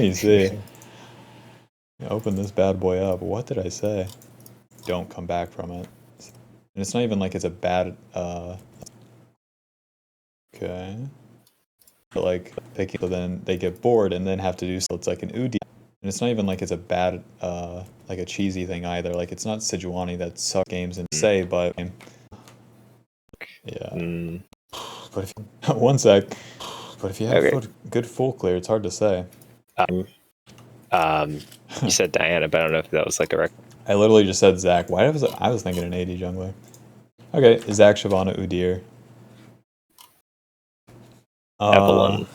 me see. Open this bad boy up. What did I say? Don't come back from it. And it's not even like it's a bad, okay. But like, so then they get bored and then have to do so. It's like an Udyr. And it's not even like it's a bad, like a cheesy thing either. Like, it's not Sejuani that suck games and say, but yeah. But if one sec. But if you have good full clear, it's hard to say. You said Diana, but I don't know if that was like a record. I literally just said Zach. Why was I was thinking an AD jungler? Okay, Zach, Shyvana, Udyr. Evelyn.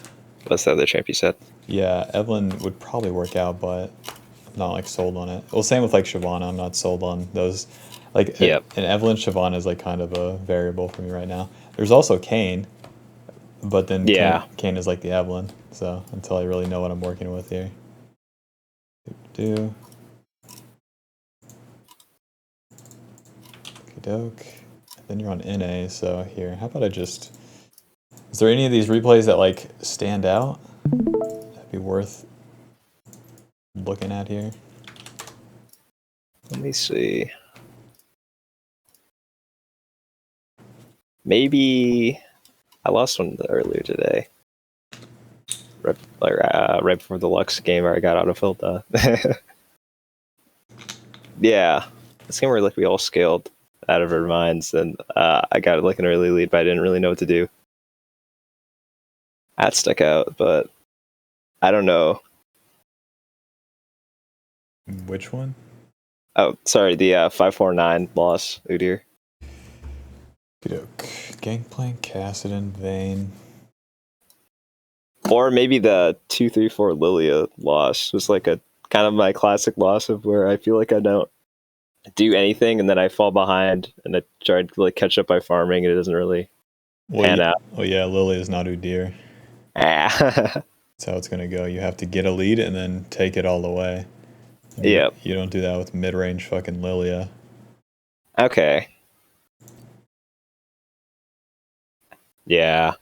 What's the other champ you said? Yeah, Evelyn would probably work out, but I'm not like sold on it. Well, same with like Shyvana. I'm not sold on those. Like, and Evelyn Shyvana is like kind of a variable for me right now. There's also Kane, but then Kane is like the Evelyn. So until I really know what I'm working with here. Doke. Then you're on NA, so here. How about I just... Is there any of these replays that, like, stand out? That'd be worth looking at here. Let me see. Maybe... I lost one earlier today. Right before the Lux game where I got autofilled. Yeah. This game where like we all scaled out of our minds, and I got like an early lead, but I didn't really know what to do. That stuck out, but I don't know. Which one? Oh, sorry, the 549 loss, Udyr. Gangplank, Kassadin, Vayne. Or maybe the 2-3-4 Lilia loss was like a kind of my classic loss of where I feel like I don't do anything and then I fall behind and I try to like catch up by farming and it doesn't really pan out. Oh yeah, Lilia is not Udyr. That's how it's gonna go. You have to get a lead and then take it all the way. Yeah. You don't do that with mid-range fucking Lilia. Okay. Yeah.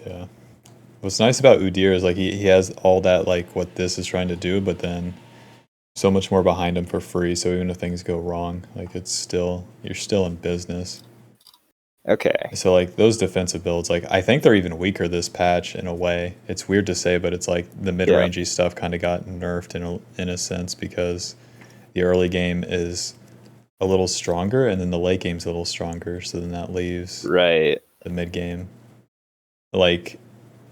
Yeah. What's nice about Udyr is like he has all that like what this is trying to do, but then so much more behind him for free. So even if things go wrong, like it's still you're still in business. Okay. So like those defensive builds, like I think they're even weaker this patch in a way. It's weird to say, but it's like the mid-rangey stuff kind of got nerfed in a sense because the early game is a little stronger and then the late game's a little stronger. So then that leaves the mid game like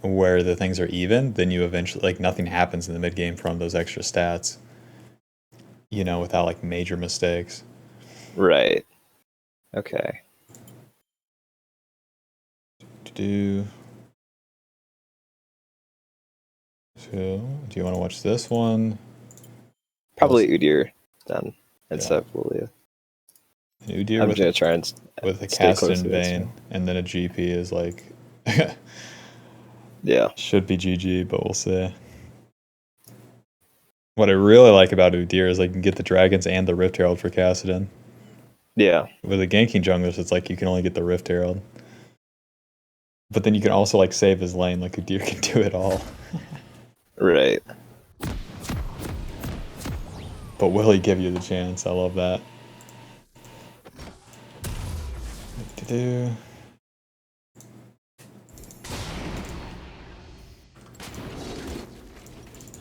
where the things are even. Then you eventually like nothing happens in the mid game from those extra stats. You know, without like major mistakes. Right. Okay. So, do you want to watch this one? Probably Udyr then instead of Lilia. Udyr I'm just gonna try and with a Kassadin Vayne, and then a GP is like should be GG, but we'll see. What I really like about Udyr is like you can get the dragons and the Rift Herald for Kassadin. Yeah. With the ganking junglers, it's like you can only get the Rift Herald. But then you can also like save his lane, like Udyr can do it all. Right. But will he give you the chance? I love that.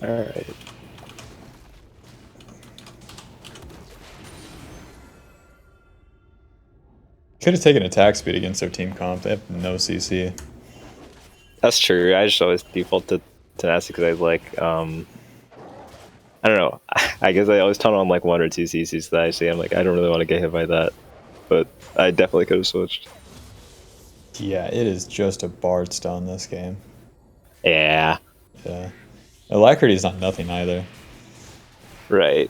Alright. Could have taken attack speed against their team comp. They have no CC. That's true. I just always default to tenacity because I like, I don't know. I guess I always tunnel on like 1 or 2 CCs that I see. I'm like, I don't really want to get hit by that. But I definitely could have switched. Yeah, it is just a bard stun this game. Yeah. Yeah. Alacrity is not nothing either. Right.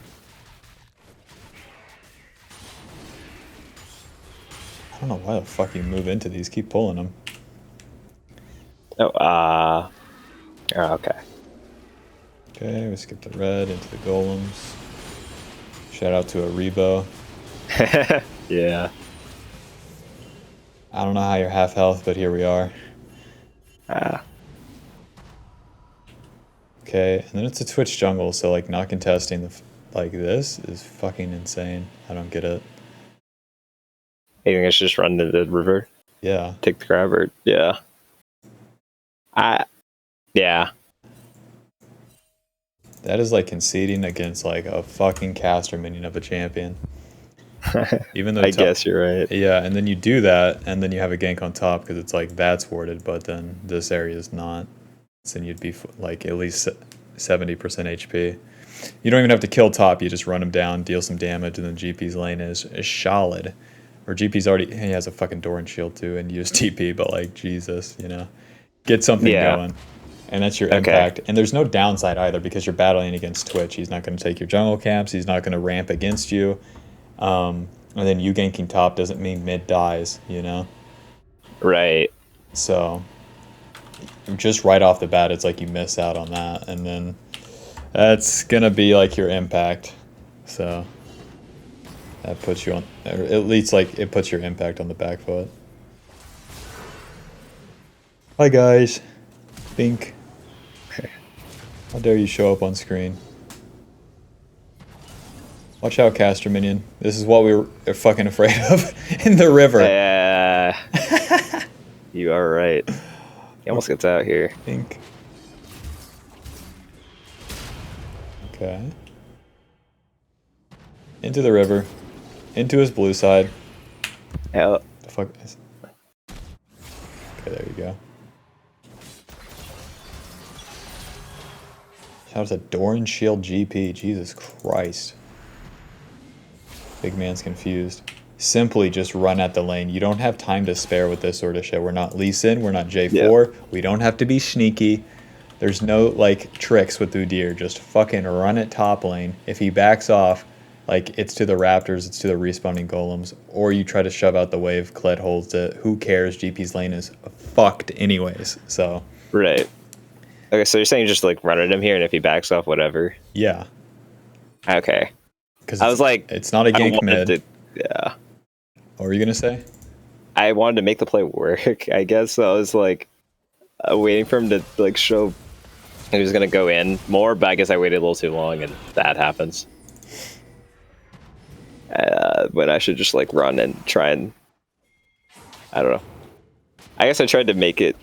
I don't know why the fuck you move into these. Keep pulling them. Oh, okay. Okay, we skip the red into the golems. Shout out to a Rebo. Yeah. I don't know how you're half health, but here we are. Okay, and then it's a Twitch jungle, so like not contesting like this is fucking insane. I don't get it. You think I should just run to the river? Yeah. Take the grab, or yeah. Yeah. That is like conceding against like a fucking caster minion of a champion. Even though I guess you're right. Yeah, and then you do that, and then you have a gank on top because it's like that's warded, but then this area is not. So then you'd be like at least 70% HP. You don't even have to kill top. You just run him down, deal some damage, and then GP's lane is solid. Or GP's already he has a fucking door and shield too, and use TP, but like Jesus, you know, get something going, and that's your impact. And there's no downside either because you're battling against Twitch. He's not going to take your jungle camps. He's not going to ramp against you. And then you ganking top doesn't mean mid dies, you know? Right. So just right off the bat, it's like you miss out on that, and then that's gonna be like your impact. So that puts you on, or at least like it puts your impact on the back foot. Hi guys, Bink. How dare you show up on screen? Watch out, caster minion. This is what we were fucking afraid of in the river. Yeah. You are right. He almost gets out here. Bink. Okay. Into the river. Into his blue side. Hell. The fuck is... Okay, there you go. Shout out to Doran Shield GP. Jesus Christ. Big man's confused. Simply just run at the lane. You don't have time to spare with this sort of shit. We're not Lee Sin. We're not J4. Yep. We don't have to be sneaky. There's no, like, tricks with Udyr. Just fucking run it top lane. If he backs off, like, it's to the Raptors, it's to the respawning golems. Or you try to shove out the wave, Kled holds it. Who cares? GP's lane is fucked anyways, so. Right. Okay, so you're saying just, like, run at him here, and if he backs off, whatever? Yeah. Okay. Because I was like... It's not a gank mid. Yeah. What were you going to say? I wanted to make the play work, I guess. So I was, like, waiting for him to, like, show he was going to go in more, but I guess I waited a little too long, and that happens. When I should just, like, run and try and... I don't know. I guess I tried to make it...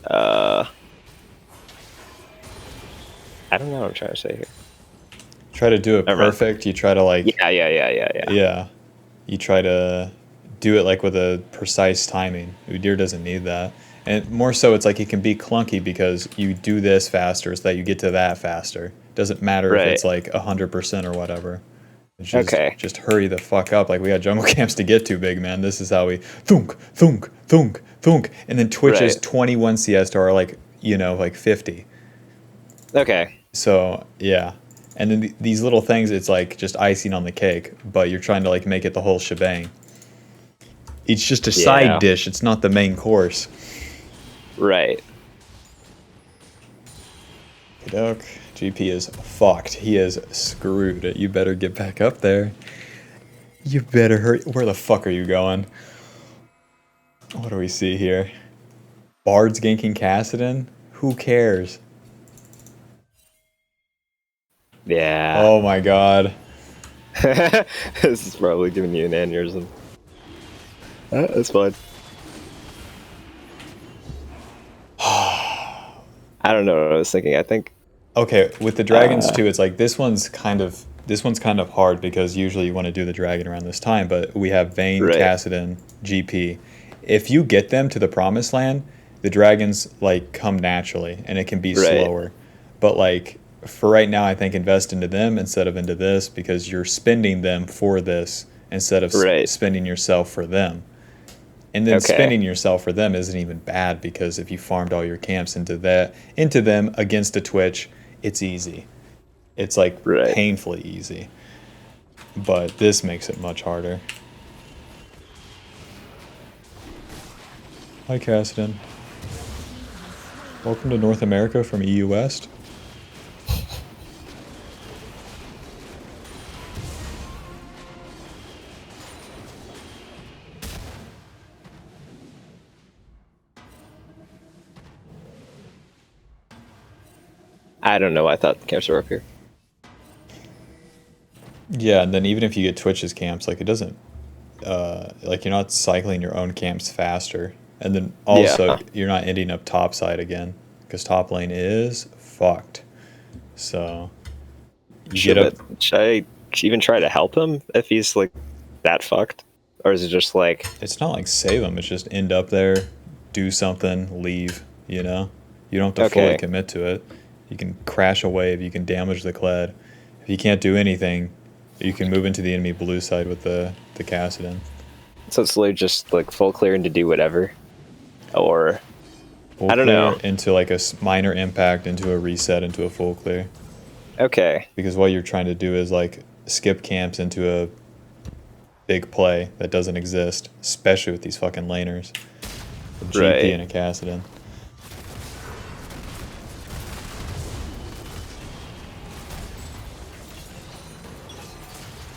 I don't know what I'm trying to say here. Try to do it perfect. You try to, like... Yeah. You try to do it, like, with a precise timing. Udyr doesn't need that. And more so, it's like it can be clunky because you do this faster so that you get to that faster. Doesn't matter if it's, like, 100% or whatever. It's just, just hurry the fuck up. Like, we got jungle camps to get to, big man. This is how we... Thunk, thunk, thunk, thunk. And then Twitch is 21 CS to our, like, you know, like, 50. Okay. So, yeah. And then these little things, it's like just icing on the cake, but you're trying to like make it the whole shebang. It's just a side dish. It's not the main course. Right. Doke. GP is fucked. He is screwed. You better get back up there. You better hurry. Where the fuck are you going? What do we see here? Bard's ganking Kassadin? Who cares? Yeah. Oh my god. This is probably giving you an aneurysm. That's fine. I don't know what I was thinking. I think. Okay, with the dragons too, it's like this one's kind of hard because usually you want to do the dragon around this time, but we have Vayne, Kassadin, GP. If you get them to the promised land, the dragons like come naturally and it can be slower. But like for right now, I think invest into them instead of into this because you're spending them for this instead of spending yourself for them. And then spending yourself for them isn't even bad because if you farmed all your camps into them against a Twitch, it's easy. It's like painfully easy. But this makes it much harder. Hi, Kassadin. Welcome to North America from EU West. I don't know. I thought the camps were up here. Yeah, and then even if you get Twitch's camps, like it doesn't, like you're not cycling your own camps faster, and then also Yeah. you're not ending up top side again because top lane is fucked. So you get up. Should I even try to help him if he's like that fucked, or is it just like? It's not like save them. It's just end up there, do something, leave. You know, you don't have to fully Okay. commit to it. You can crash a wave. You can damage the Kled. If you can't do anything, you can move into the enemy blue side with the Cassidon. So it's literally just like full clearing to do whatever, or Full I don't clear know. into like a minor impact, into a reset, into a full clear. Okay. Because what you're trying to do is like skip camps into a big play that doesn't exist, especially with these fucking laners. A GP Right. and a Cassidon.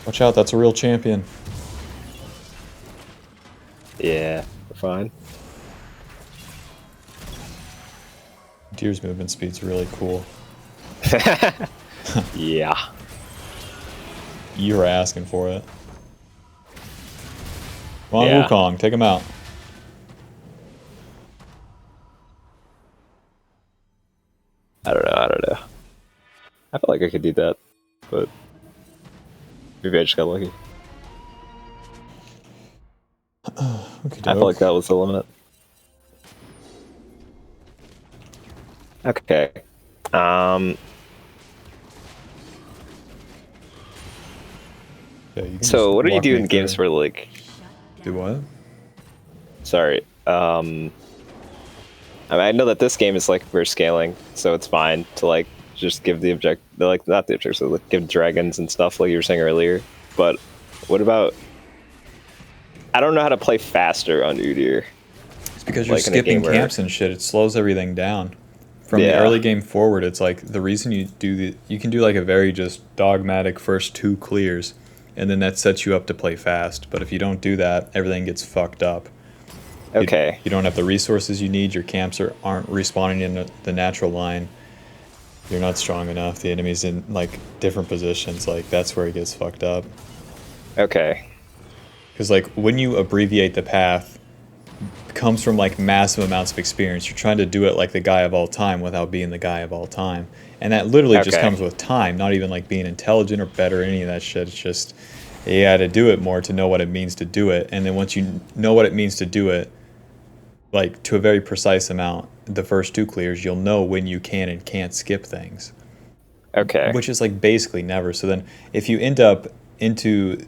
Watch out, that's a real champion. Yeah. We're fine. Udyr's movement speed's really cool. Yeah. You were asking for it. Come on, Yeah. Wukong, take him out. I don't know. I feel like I could do that, but maybe I just got lucky. Okay, I felt like that was the limit. Okay. Yeah, you can So just what do you walk do me in games through. where like? Do what? Sorry. I mean, I know that this game is like we're scaling, so it's fine to like just give the object, like not the object, so like give dragons and stuff like you were saying earlier. But what about? I don't know how to play faster on Udyr. It's because you're Like in a skipping game where- camps and shit. It slows everything down. From the Yeah. early game forward, it's like the reason you can do like a very just dogmatic first 2 clears, and then that sets you up to play fast. But if you don't do that, everything gets fucked up. Okay. You don't have the resources you need. Your camps aren't respawning in the natural line. You're not strong enough. The enemy's in like different positions. Like that's where it gets fucked up. Okay. Because like when you abbreviate the path, it comes from like massive amounts of experience. You're trying to do it like the guy of all time without being the guy of all time, and that literally just Okay. comes with time. Not even like being intelligent or better or any of that shit. It's just you got to do it more to know what it means to do it, and then once you know what it means to do it, like to a very precise amount, the first 2 clears, you'll know when you can and can't skip things. Okay. Which is like basically never. So then if you end up into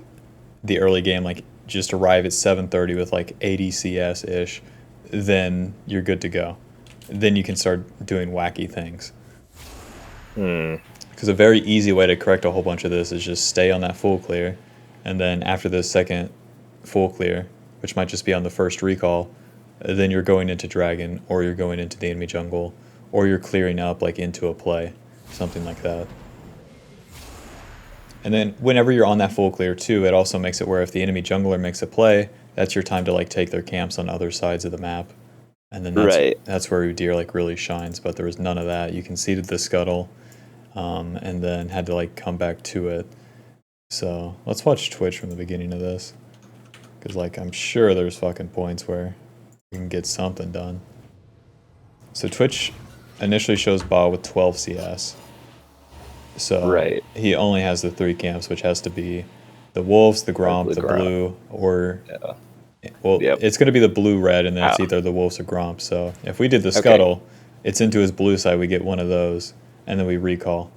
the early game, like just arrive at 730 with like 80 CS ish, then you're good to go. Then you can start doing wacky things. Because a very easy way to correct a whole bunch of this is just stay on that full clear, and then after the second full clear, which might just be on the first recall, then you're going into dragon, or you're going into the enemy jungle, or you're clearing up like into a play, something like that. And then whenever you're on that full clear too, it also makes it where if the enemy jungler makes a play, that's your time to like take their camps on other sides of the map. And then that's where Udyr like really shines, but there was none of that. You conceded the scuttle, and then had to like come back to it. So let's watch Twitch from the beginning of this, because like I'm sure there's fucking points where you can get something done. So Twitch initially shows Ba with 12 CS. So Right. he only has the 3 camps, which has to be the wolves, the gromp, the blue, or well, Yep. it's going to be the blue-red, and then it's Ow. either the wolves or gromp. So if we did the scuttle, it's into his blue side. We get one of those, and then we recall,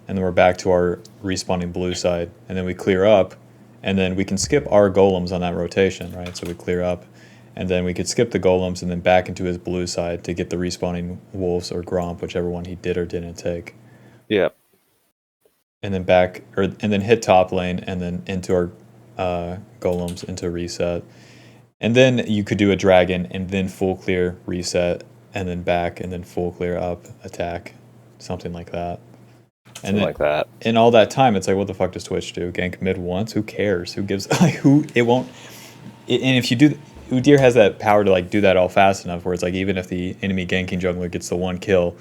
and then we're back to our respawning blue side, and then we clear up, and then we can skip our golems on that rotation, right? So we clear up, and then we could skip the golems and then back into his blue side to get the respawning wolves or gromp, whichever one he did or didn't take. Yeah. And then back, and then hit top lane, and then into our golems into reset. And then you could do a dragon, and then full clear, reset, and then back, and then full clear up, attack, something like that. Something like that. In all that time, it's like, what the fuck does Twitch do? Gank mid once? Who cares? Who gives? Like, who? It won't. And if you do, Udyr has that power to like do that all fast enough, where it's like even if the enemy ganking jungler gets the 1 kill,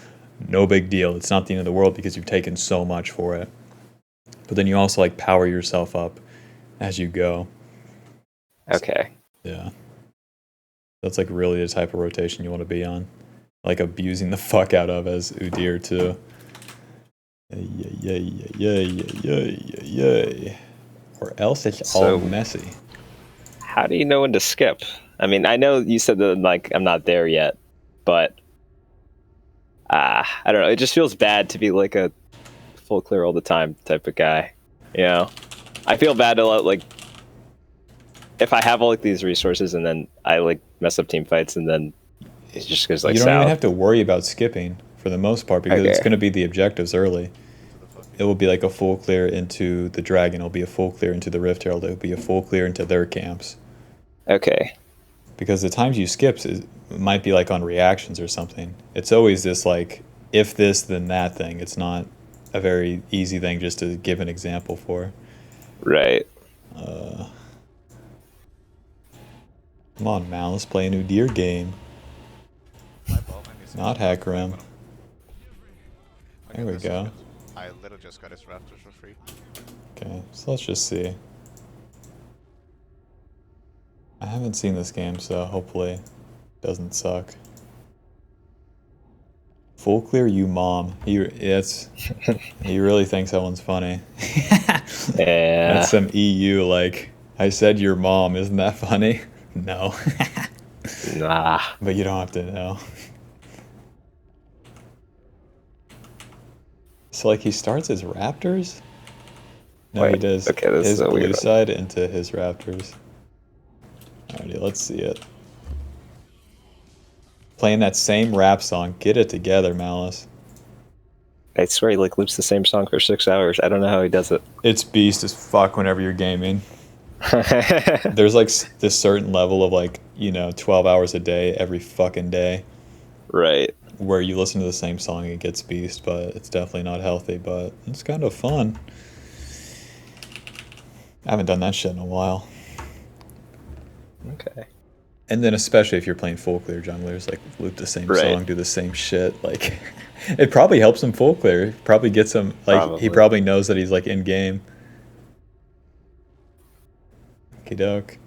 no big deal. It's not the end of the world because you've taken so much for it. But then you also like power yourself up as you go. Okay. Yeah. That's like really the type of rotation you want to be on. Like abusing the fuck out of as Udyr too. Yay. Or else it's all messy. How do you know when to skip? I mean, I know you said that like I'm not there yet, but I don't know. It just feels bad to be like a full clear all the time type of guy. You know, I feel bad to like if I have all like these resources and then I like mess up team fights and then it just goes like you don't south. even have to worry about skipping for the most part because it's going to be the objectives early. It will be like a full clear into the dragon. It'll be a full clear into the Rift Herald. It'll be a full clear into their camps. Okay. Because the times you skip might be like on reactions or something. It's always this like if this then that thing. It's not a very easy thing just to give an example for. Right. Come on, Mal, let's play a new Udyr game. Not hack rim. There we go. I literally just got his raptors for free. Okay, so let's just see. I haven't seen this game, so hopefully it doesn't suck. Full clear, you mom. He really thinks that one's funny. Yeah. That's some EU like, I said your mom, isn't that funny? No. Nah. But you don't have to know. So like he starts his raptors? No, Wait, he does okay, this his is a blue weird one. side into his raptors. Alrighty, let's see it. Playing that same rap song. Get it together, Malice. I swear he like loops the same song for 6 hours. I don't know how he does it. It's beast as fuck whenever you're gaming. There's like this certain level of like, 12 hours a day, every fucking day. Right. Where you listen to the same song and it gets beast, but it's definitely not healthy, but it's kind of fun. I haven't done that shit in a while. Okay. And then especially if you're playing full clear junglers, like loop the same song, do the same shit, like it probably helps him full clear. Probably gets him like he probably knows that he's like in game. Okie doke.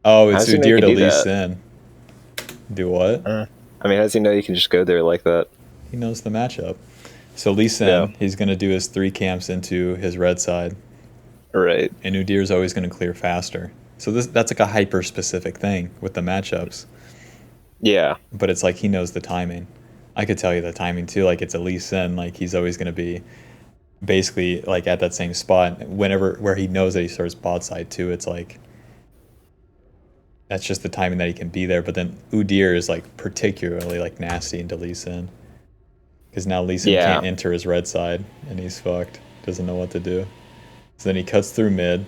Oh, it's Udyr to Lee Sin. Do what? I mean, how does he know you can just go there like that? He knows the matchup. So Lee Sin, he's gonna do his 3 camps into his red side. Right. And Udyr's always gonna clear faster. So that's like a hyper specific thing with the matchups. Yeah. But it's like he knows the timing. I could tell you the timing too. Like it's a Lee Sin. Like he's always going to be basically like at that same spot where he knows that he starts bot side too. It's like that's just the timing that he can be there. But then Udyr is like particularly like nasty into Lee Sin because now Lee Sin can't enter his red side and he's fucked. Doesn't know what to do. So then he cuts through mid.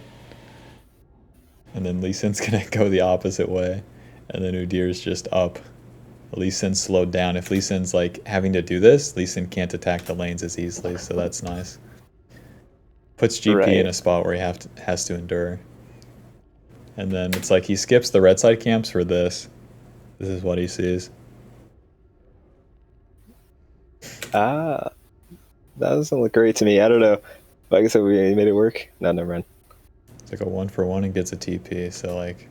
And then Lee Sin's gonna go the opposite way. And then Udyr's just up. Lee Sin's slowed down. If Lee Sin's like having to do this, Lee Sin can't attack the lanes as easily, so that's nice. Puts GP in a spot where he has to endure. And then it's like he skips the red side camps for this. This is what he sees. That doesn't look great to me. I don't know. I guess we made it work. No, never mind. It's like a 1-for-1 and gets a TP. So like,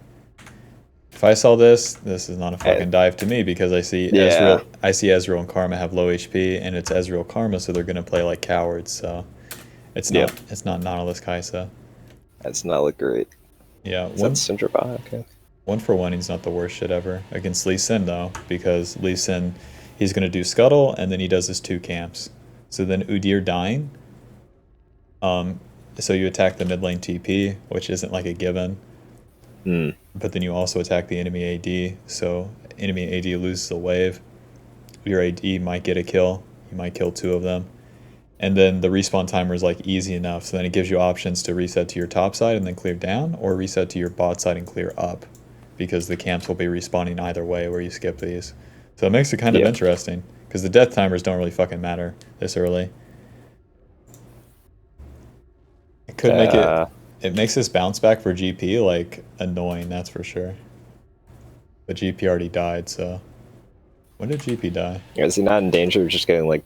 if I saw this is not a fucking dive to me because I see Ezreal. I see Ezreal and Karma have low HP, and it's Ezreal Karma, so they're gonna play like cowards. So it's not it's not Nautilus Kai'Sa. That's not look great. Yeah, okay. 1-for-1, he's not the worst shit ever against Lee Sin though, because Lee Sin, he's gonna do scuttle and then he does his 2 camps. So then Udyr dying. So you attack the mid lane TP, which isn't like a given. But then you also attack the enemy AD, so enemy AD loses a wave. Your AD might get a kill. You might kill 2 of them. And then the respawn timer is like easy enough, so then it gives you options to reset to your top side and then clear down, or reset to your bot side and clear up, because the camps will be respawning either way where you skip these. So it makes it kind of interesting, because the death timers don't really fucking matter this early. It could make it makes this bounce back for GP like annoying, that's for sure. But GP already died, so When did GP die? Is he not in danger of just getting like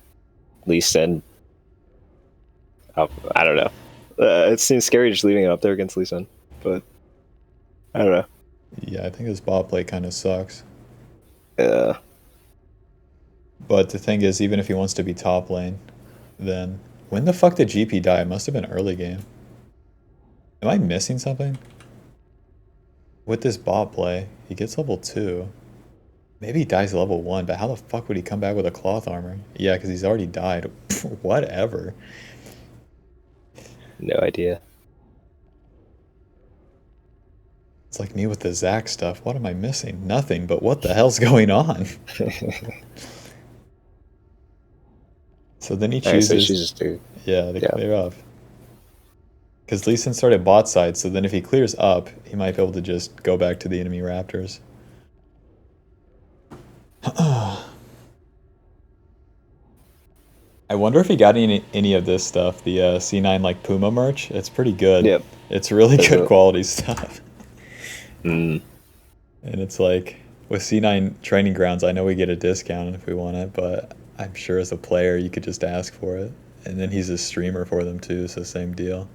Lee Sin? Up? I don't know. It seems scary just leaving it up there against Lee Sin, but I don't know. Yeah, I think his bot play kind of sucks. Yeah. But the thing is, even if he wants to be top lane, then when the fuck did GP die? It must have been early game. Am I missing something? With this bot play, he gets level 2. Maybe he dies level 1, but how the fuck would he come back with a cloth armor? Yeah, because he's already died. Whatever. No idea. It's like me with the Zac stuff. What am I missing? Nothing, but what the hell's going on? So then he chooses... Right, so chooses to... Yeah, to clear up. Because Lee Sin started bot side, so then if he clears up, he might be able to just go back to the enemy Raptors. I wonder if he got any of this stuff, the C9 like Puma merch. It's pretty good. Yep. It's really good quality stuff. Mm. And it's like, with C9 Training Grounds, I know we get a discount if we want it, but I'm sure as a player you could just ask for it. And then he's a streamer for them too, so same deal.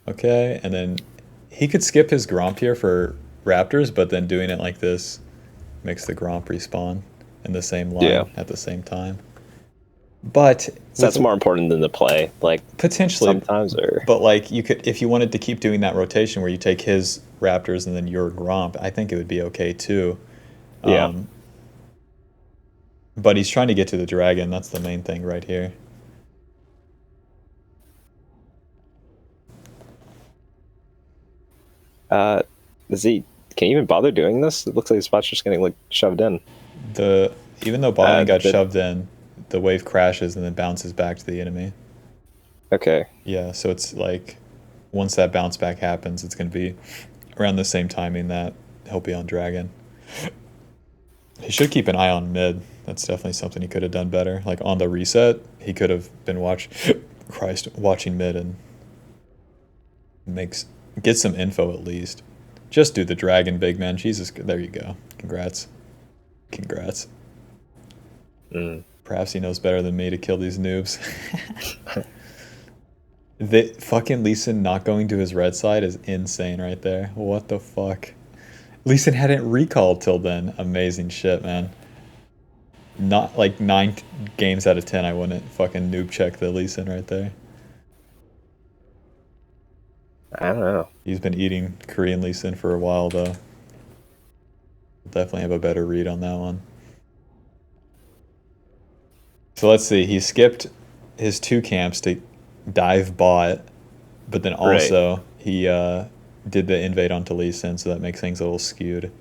Okay, and then he could skip his Gromp here for Raptors, but then doing it like this makes the Gromp respawn in the same line at the same time. But so that's more important than the play, like potentially sometimes, or but like you could, if you wanted to keep doing that rotation where you take his Raptors and then your Gromp, I think it would be okay too. Yeah. But he's trying to get to the dragon. That's the main thing right here. Can he even bother doing this? It looks like his spot's just getting like shoved in. Even though bot got shoved in, the wave crashes and then bounces back to the enemy. Okay. Yeah, so it's like once that bounce back happens, it's going to be around the same timing that he'll be on dragon. He should keep an eye on mid. That's definitely something he could have done better. Like on the reset, he could have been watching mid and get some info at least. Just do the dragon, big man. Jesus, there you go. Congrats. Perhaps he knows better than me to kill these noobs. The fucking Lee Sin not going to his red side is insane right there. What the fuck? Lee Sin hadn't recalled till then. Amazing shit, man. Not like 9 games out of 10 I wouldn't fucking noob check the Lee Sin right there. I don't know. He's been eating Korean Lee Sin for a while though. Definitely have a better read on that one. So let's see. He skipped his 2 camps to dive bot, but then also he did the invade onto Lee Sin, so that makes things a little skewed.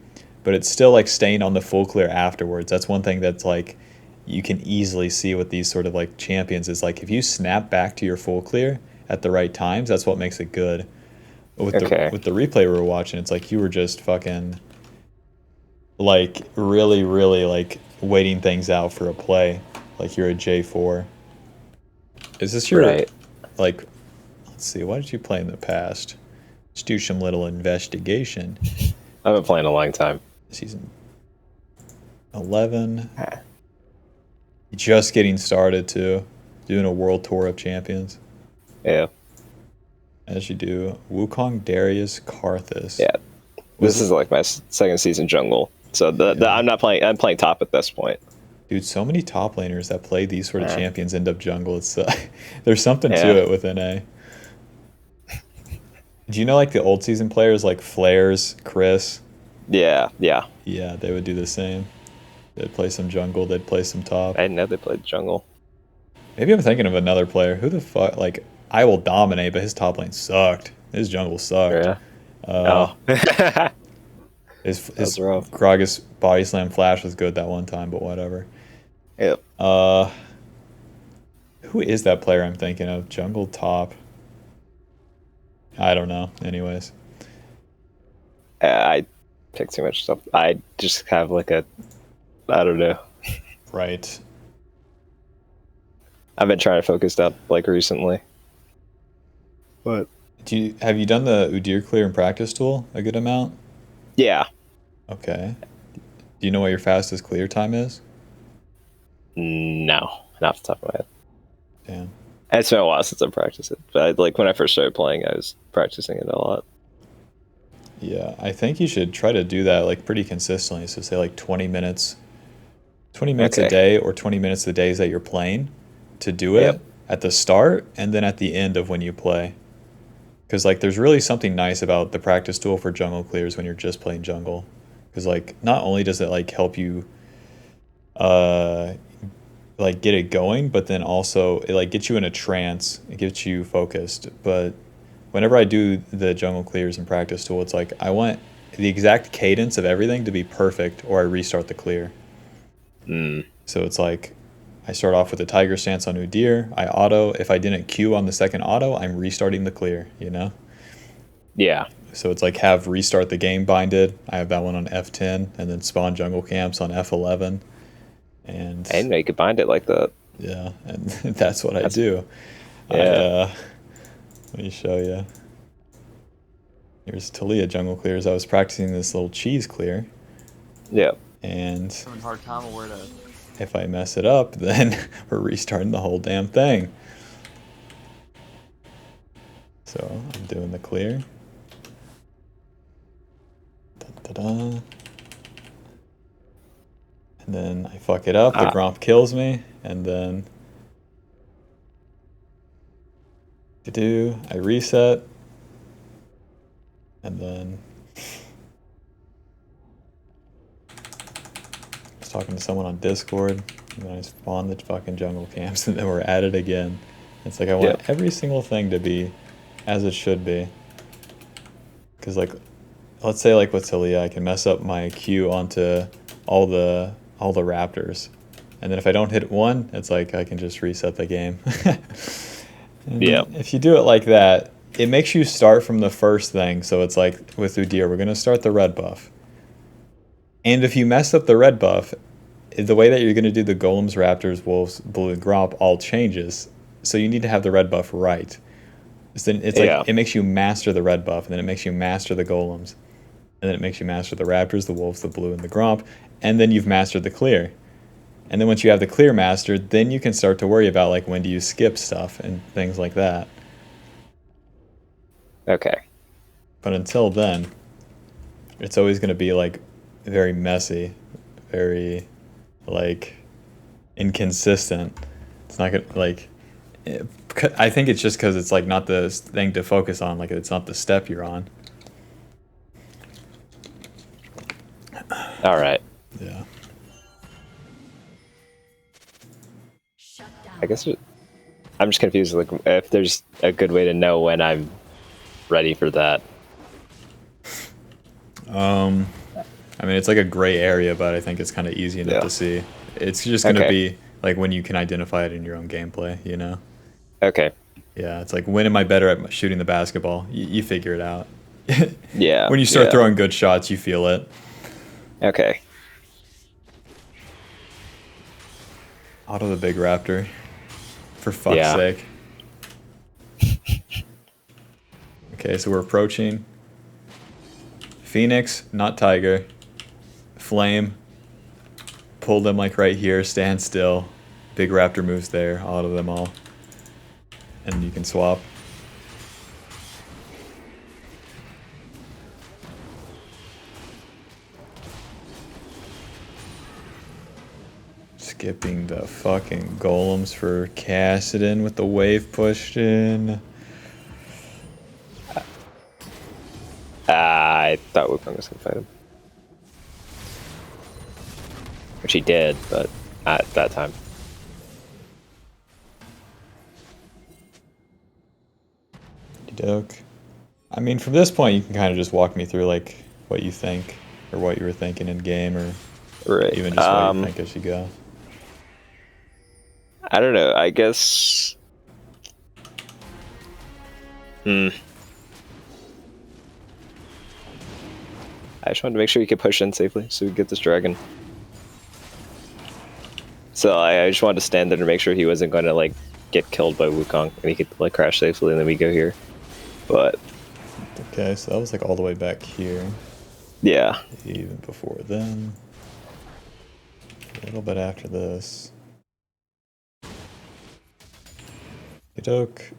But it's still like staying on the full clear afterwards. That's one thing that's like you can easily see with these sort of like champions is like if you snap back to your full clear at the right times, that's what makes it good. With the replay we were watching, it's like you were just fucking like really like waiting things out for a play. Like you're a J4. Is this your like? Let's see. What did you play in the past? Let's do some little investigation. I've been playing a long time. Season 11. Just getting started too. Doing a world tour of champions. Yeah. As you do. Wukong, Darius, Karthus. Yeah. This is like my second season jungle. So I'm not playing. I'm playing top at this point. Dude, so many top laners that play these sort of champions end up jungle. It's there's something to it with NA. Do you know like the old season players like Flares, Chris? Yeah. Yeah, they would do the same. They'd play some jungle, they'd play some top. I didn't know they played jungle. Maybe I'm thinking of another player. Who the fuck? Like, I will dominate, but his top lane sucked. His jungle sucked. Yeah. His Gragas body slam flash was good that one time, but whatever. Yep. Who is that player I'm thinking of? Jungle top. I don't know. Anyways. I pick too much stuff. I just have like I don't know. Right. I've been trying to focus that like recently. But have you done the Udyr clear and practice tool a good amount? Yeah. Okay. Do you know what your fastest clear time is? No, not off the top of my head. Damn. It's been a while since I practiced it, but like when I first started playing, I was practicing it a lot. Yeah, I think you should try to do that like pretty consistently. So say like 20 minutes a Okay. day or 20 minutes the days that you're playing to do it Yep. at the start and then at the end of when you play. Because like there's really something nice about the practice tool for jungle clears when you're just playing jungle. Because like not only does it like help you uh like get it going, but then also it like gets you in a trance, it gets you focused. But whenever I do the jungle clears in practice tool, it's like I want the exact cadence of everything to be perfect or I restart the clear. Mm. So it's like I start off with a tiger stance on Udyr. I auto. If I didn't queue on the second auto, I'm restarting the clear, you know? Yeah. So it's like have restart the game binded. I have that one on F10 and then spawn jungle camps on F11. And I didn't know you could bind it like that. yeah, and that's what I That's- do. Yeah. Let me show you. Here's Talia jungle clears. I was practicing this little cheese clear. Yeah. And Having a hard time of where to. if I mess it up, then we're restarting the whole damn thing. So I'm doing the clear. Da-da-da. And then I fuck it up, the Gromp kills me, and then I reset, and then I was talking to someone on Discord, and then I spawned the fucking jungle camps, and then we're at it again. It's like I want every single thing to be as it should be. Because like, let's say like with Talia, I can mess up my Q onto all the raptors, and then if I don't hit one, it's like I can just reset the game. Yeah. If you do it like that, it makes you start from the first thing. So it's like with Udyr, we're gonna start the red buff, and if you mess up the red buff, the way that you're gonna do the golems, raptors, wolves, blue, and gromp all changes. So you need to have the red buff right. So then it's like it makes you master the red buff, and then it makes you master the golems, and then it makes you master the raptors, the wolves, the blue, and the gromp, and then you've mastered the clear. And then once you have the clear mastered, then you can start to worry about like when do you skip stuff and things like that. Okay. But until then, it's always going to be like very messy, very like inconsistent. It's not gonna like. I think it's just because it's like not the thing to focus on. Like it's not the step you're on. All right. Yeah. I guess I'm just confused. Like, if there's a good way to know when I'm ready for that. I mean, it's like a gray area, but I think it's kind of easy enough to see. It's just going to be like when you can identify it in your own gameplay, you know? Okay. Yeah, it's like when am I better at shooting the basketball? You figure it out. Yeah. When you start throwing good shots, you feel it. Okay. Auto the big raptor. For fuck's sake. Okay, so we're approaching. Phoenix, not tiger. Flame. Pull them like right here, stand still. Big raptor moves there, auto them all. And you can swap. Skipping the fucking golems for Kassadin with the wave pushed in. I thought Wukong was gonna fight him. Which he did, but at that time. Doke. I mean, from this point, you can kind of just walk me through like what you think, or what you were thinking in game, or even just what you think as you go. I don't know. I guess. I just wanted to make sure you could push in safely, so we get this dragon. So I just wanted to stand there to make sure he wasn't going to like get killed by Wukong, and he could like crash safely, and then we go here. But okay, so that was like all the way back here. Yeah. Even before then. little bit after this. Doke.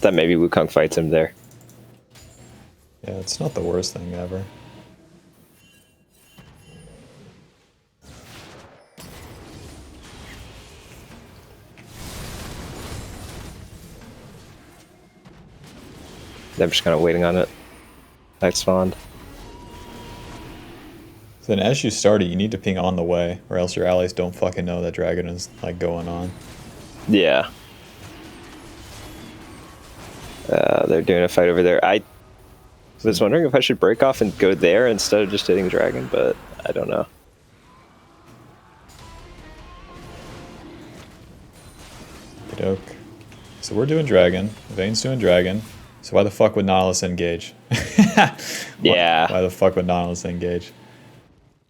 That maybe Wukong fights him there. Yeah, it's not the worst thing ever. I'm just kind of waiting on it. Night spawned. Then as you start it, you need to ping on the way, or else your allies don't fucking know that dragon is like going on. Yeah. They're doing a fight over there. I was wondering if I should break off and go there instead of just hitting dragon, but I don't know. Doke. So we're doing dragon. Vayne's doing dragon. So why the fuck would Nautilus engage? Yeah. Why the fuck would Nautilus engage?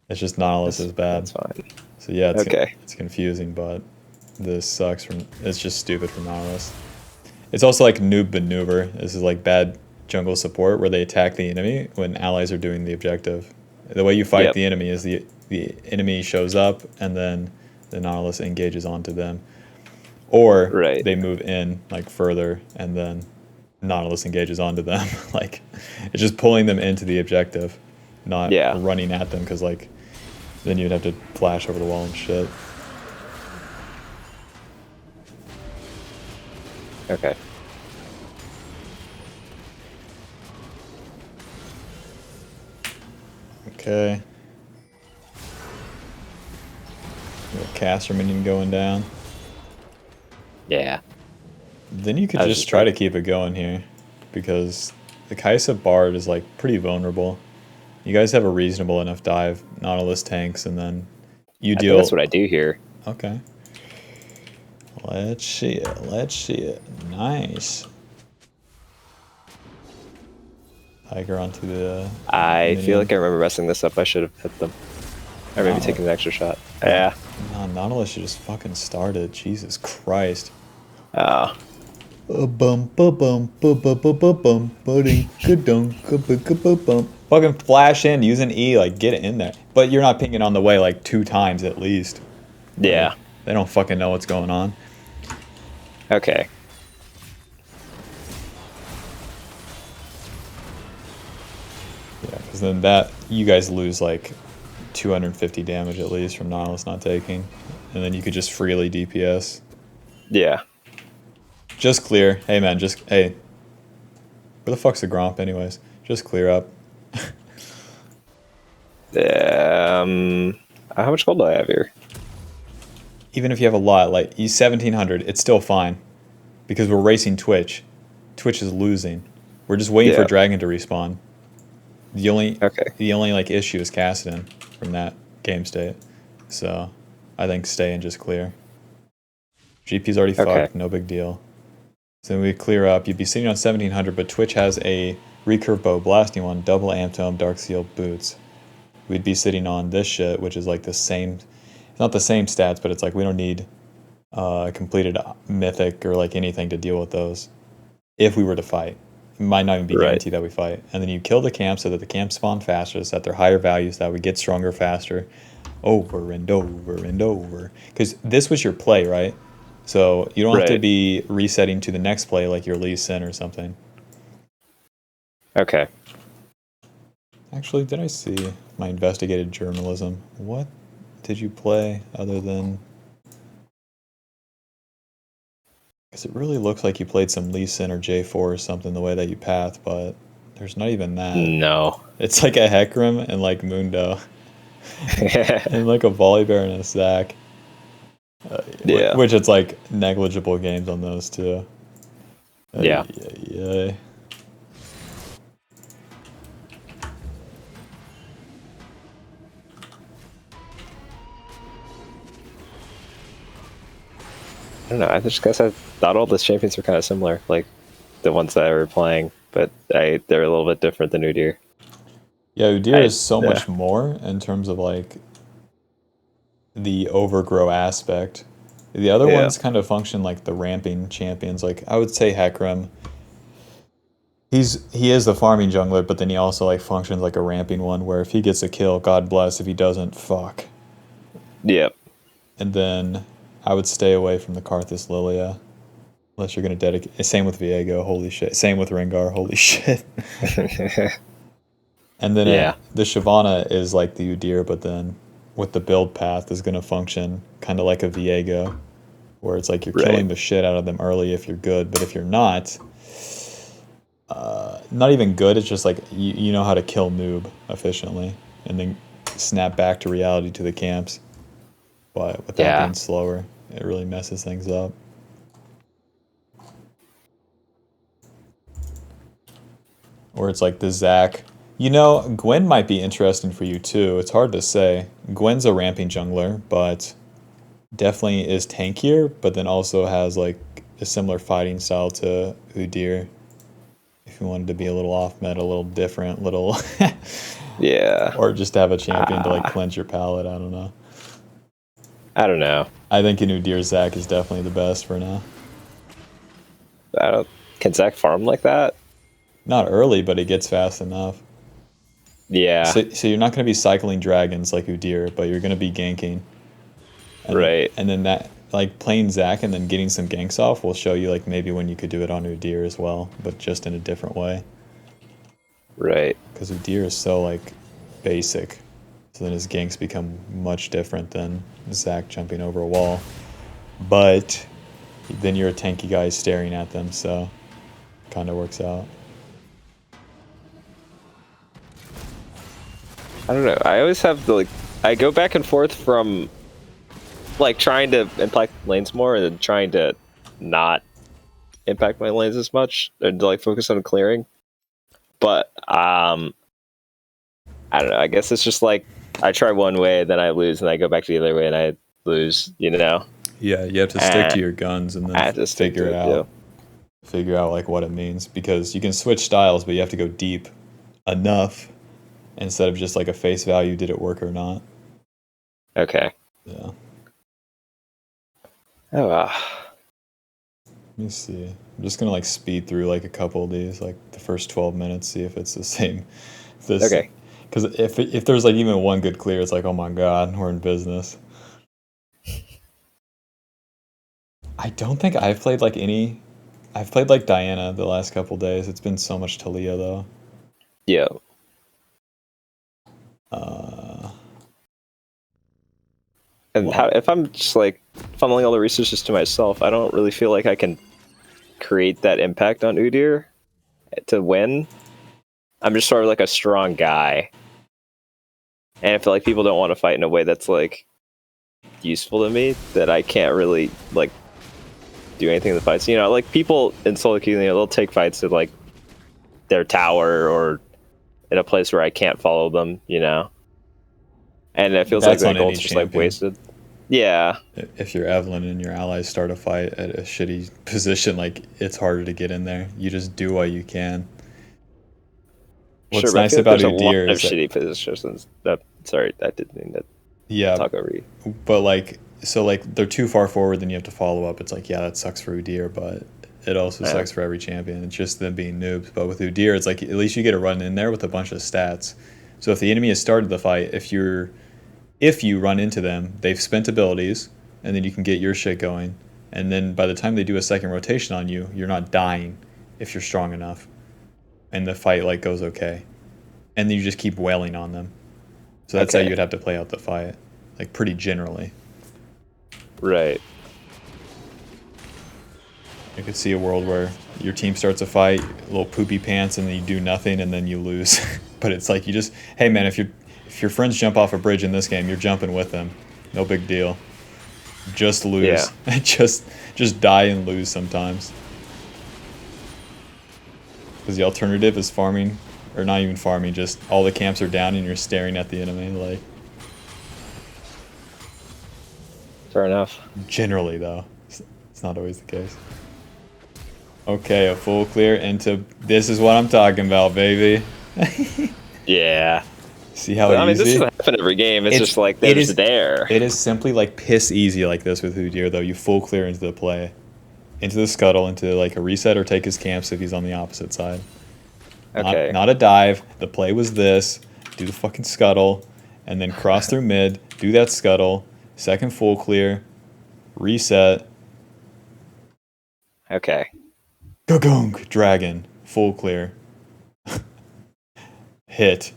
It's just Nautilus is bad. That's fine. So yeah, it's Okay. it's confusing, but this sucks. It's just stupid from Nautilus. It's also like noob maneuver. This is like bad jungle support where they attack the enemy when allies are doing the objective. The way you fight the enemy is the enemy shows up and then the Nautilus engages onto them. Or they move in like further and then Nautilus engages onto them. Like it's just pulling them into the objective, not running at them, because like then you'd have to flash over the wall and shit. Okay. Okay. Caster minion going down. Yeah. Then you could just try to keep it going here, because the Kaisa Bard is like pretty vulnerable. You guys have a reasonable enough dive. Nautilus tanks, and then you deal. That's what I do here. Okay. Let's see it. Let's see it. Nice. Tiger onto the. I feel like I remember messing this up. I should have hit them, or maybe taken an extra shot. Yeah. No, Nautilus should just fucking started. Jesus Christ. Oh. Fucking flash in, use an E, like get it in there. But you're not pinging on the way like 2 times at least. Yeah. Like, they don't fucking know what's going on. Okay. Yeah, because then that you guys lose like 250 damage at least from Nautilus not taking, and then you could just freely DPS. Yeah. Just clear. Hey man, just hey. Where the fuck's the Gromp anyways? Just clear up. How much gold do I have here? Even if you have a lot, like you 1700, it's still fine, because we're racing Twitch. Twitch is losing. We're just waiting for Dragon to respawn. The only like issue is Kassadin from that game state. So I think stay and just clear. GP's already fucked, no big deal. So then we clear up. You'd be sitting on 1700, but Twitch has a recurve bow, blasting one, double Amptome, dark seal boots. We'd be sitting on this shit, which is like the same. It's not the same stats, but it's like we don't need completed mythic or like anything to deal with those. If we were to fight, it might not even be guaranteed that we fight. And then you kill the camp so that the camp spawn faster, so that they're higher values, so that we get stronger faster, over and over and over. Because this was your play, right? So you don't have to be resetting to the next play like your Lee Sin or something. Okay. Actually, did I see my investigated journalism? What did you play other than... Because it really looks like you played some Lee Sin or J4 or something the way that you path, but there's not even that. No. It's like a Hecarim and like Mundo. And like a Volibear and a Zac. Which it's like negligible games on those too. Yeah. Yeah. I don't know. I just guess I thought all the champions were kind of similar, like the ones that I were playing, but they're a little bit different than Udyr. Yeah, Udyr is so much more in terms of like the overgrow aspect. The other ones kind of function like the ramping champions. Like I would say Hecarim he is the farming jungler, but then he also like functions like a ramping one, where if he gets a kill, God bless. If he doesn't, fuck. Yep. And then I would stay away from the Karthus Lilia. Unless you're going to dedicate... Same with Viego, holy shit. Same with Rengar, holy shit. And then Yeah. The Shyvana is like the Udyr, but then with the build path is going to function kind of like a Viego, where it's like you're killing the shit out of them early if you're good, but if you're not even good, it's just like you know how to kill noob efficiently and then snap back to reality to the camps. But without being slower, it really messes things up. Or it's like the Zac. You know, Gwen might be interesting for you too. It's hard to say. Gwen's a ramping jungler, but definitely is tankier, but then also has like a similar fighting style to Udyr. If you wanted to be a little off meta, a little different, little yeah. Or just have a champion to like cleanse your palate. I don't know. I think an Udyr Zac is definitely the best for now. Can Zac farm like that? Not early, but it gets fast enough. Yeah. So you're not going to be cycling dragons like Udyr, but you're going to be ganking. And then that, like, playing Zac and then getting some ganks off will show you, like, maybe when you could do it on Udyr as well, but just in a different way. Right. Because Udyr is so, like, basic. So then his ganks become much different than Zac jumping over a wall. But then you're a tanky guy staring at them, so it kind of works out. I don't know. I always have the, like, I go back and forth from, like, trying to impact lanes more and then trying to not impact my lanes as much and to, like, focus on clearing. But, I don't know. I guess it's just, like, I try one way, then I lose, and I go back to the other way, and I lose, you know? Yeah, you have to stick to your guns and then figure it out. Yeah. Figure out, like, what it means. Because you can switch styles, but you have to go deep enough instead of just, like, a face value, did it work or not. Okay. Yeah. Oh, wow. Let me see. I'm just gonna like speed through like a couple of these, like the first 12 minutes, see if it's the same. Okay. Because if there's like even one good clear, it's like, oh my god, we're in business. I don't think I've played like any. I've played like Diana the last couple days. It's been so much Talia though. Yeah. And if I'm just like funneling all the resources to myself, I don't really feel like I can create that impact on Udyr to win. I'm just sort of like a strong guy, and I feel like people don't want to fight in a way that's like useful to me. That I can't really like do anything in the fights. You know, like people in solo queue, they'll take fights at like their tower or in a place where I can't follow them. You know. And it feels like the gold's just like wasted. Yeah. If you're Evelyn and your allies start a fight at a shitty position, like it's harder to get in there. You just do what you can. What's nice about Udyr is shitty positions. Sorry, I didn't mean to talk over you. But like, so like they're too far forward, then you have to follow up. It's like, yeah, that sucks for Udyr, but it also sucks for every champion. It's just them being noobs. But with Udyr, it's like at least you get a run in there with a bunch of stats. So if the enemy has started the fight, if you run into them, they've spent abilities, and then you can get your shit going. And then by the time they do a second rotation on you, you're not dying if you're strong enough. And the fight like goes okay. And then you just keep wailing on them. So that's how you'd have to play out the fight. Like pretty generally. Right. You could see a world where your team starts a fight, little poopy pants, and then you do nothing and then you lose. But it's like you just, hey man, if your friends jump off a bridge in this game, you're jumping with them. No big deal. Just lose. Yeah. just die and lose sometimes. Because the alternative is farming, or not even farming, just all the camps are down and you're staring at the enemy. Like, fair enough. Generally, though, it's not always the case. Okay, a full clear into. This is what I'm talking about, baby. Yeah. See how easy? I mean, this doesn't happen every game. It's just like they're just there. It is simply like piss easy like this with Udyr, though. You full clear into the play. Into the scuttle, into like a reset or take his camps if he's on the opposite side. Okay. Not a dive. The play was this. Do the fucking scuttle. And then cross through mid. Do that scuttle. Second full clear. Reset. Okay. Gugunk. Dragon. Full clear. Hit.